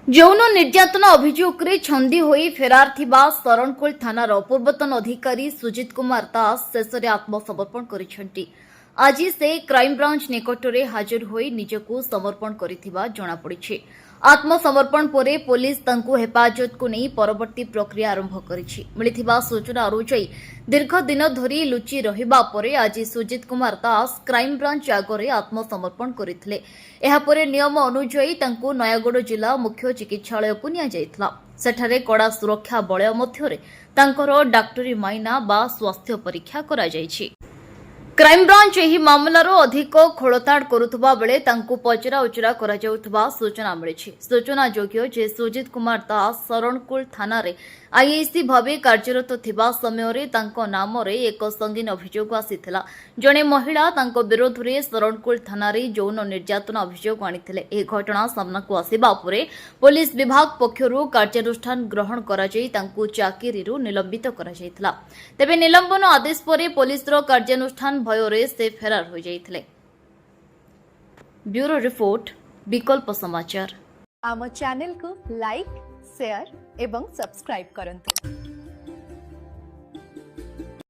ଯୌନ ନିର୍ଯାତନା ଅଭିଯୋଗରେ ଛନ୍ଦି ହୋଇ ଫେରାର ଥିବା ଶରଣକୁଳ ଥାନାର ପୂର୍ବତନ ଅଧିକାରୀ ସୁଜିତ କୁମାର ଦାସ ଶେଷରେ ଆତ୍ମସମର୍ପଣ କରିଛନ୍ତି। ଆଜି ସେ କ୍ରାଇମବ୍ରାଞ୍ଚ ନିକଟରେ ହାଜର ହୋଇ ନିଜକୁ ସମର୍ପଣ କରିଥିବା ଜଣାପଡ଼ିଛି। ଆତ୍ମସମର୍ପଣ ପରେ ପୋଲିସ ତାଙ୍କୁ ହେପାଜତକୁ ନେଇ ପରବର୍ତ୍ତୀ ପ୍ରକ୍ରିୟା ଆରମ୍ଭ କରିଛି। ମିଳିଥିବା ସୂଚନା ଅନୁଯାୟୀ ଦୀର୍ଘ ଦିନ ଧରି ଲୁଚି ରହିବା ପରେ ଆଜି ସୁଜିତ କୁମାର ଦାସ କ୍ରାଇମବ୍ରାଞ୍ଚ ଆଗରେ ଆତ୍ମସମର୍ପଣ କରିଥିଲେ। ଏହାପରେ ନିୟମ ଅନୁଯାୟୀ ତାଙ୍କୁ ନୟାଗଡ଼ ଜିଲ୍ଲା ମୁଖ୍ୟ ଚିକିତ୍ସାଳୟକୁ ନିଆଯାଇଥିଲା। ସେଠାରେ କଡ଼ା ସୁରକ୍ଷା ବଳୟ ମଧ୍ୟରେ ତାଙ୍କର ଡାକ୍ତରୀ ମାଇନା ବା ସ୍ୱାସ୍ଥ୍ୟ ପରୀକ୍ଷା କରାଯାଇଛି। କ୍ରାଇମବ୍ରାଞ୍ଚ ଏହି ମାମଲାର ଅଧିକ ଖୋଳତାଡ଼ କରୁଥିବା ବେଳେ ତାଙ୍କୁ ପଚରାଉଚରା କରାଯାଉଥିବା ସୂଚନା ମିଳିଛି। ସୂଚନାଯୋଗ୍ୟ ଯେ ସୁଜିତ କୁମାର ଦାସ ଶରଣକୁଳ ଥାନାରେ ଆଇଆଇସି ଭାବେ କାର୍ଯ୍ୟରତ ଥିବା ସମୟରେ ତାଙ୍କ ନାମରେ ଏକ ସଙ୍ଗୀନ ଅଭିଯୋଗ ଆସିଥିଲା। ଜଣେ ମହିଳା ତାଙ୍କ ବିରୋଧରେ ଶରଣକୁଳ ଥାନାରେ ଯୌନ ନିର୍ଯାତନା ଅଭିଯୋଗ ଆଣିଥିଲେ। ଏହି ଘଟଣା ସାମ୍ନାକୁ ଆସିବା ପରେ ପୋଲିସ ବିଭାଗ ପକ୍ଷରୁ କାର୍ଯ୍ୟାନୁଷ୍ଠାନ ଗ୍ରହଣ କରାଯାଇ ତାଙ୍କୁ ଚାକିରିରୁ ନିଲମ୍ବିତ କରାଯାଇଥିଲା। ତେବେ ନିଲମ୍ବନ ଆଦେଶ ପରେ ପୋଲିସର କାର୍ଯ୍ୟାନୁଷ୍ଠାନ ଭୟରେ ସେ ଫେରାର ହୋଇଯାଇଥିଲେ। ବ୍ୟୁରୋ ରିପୋର୍ଟ, ବିକଳ୍ପ ସମାଚାର। आम चैनल को लाइक, शेयर एवं सब्सक्राइब करंतु।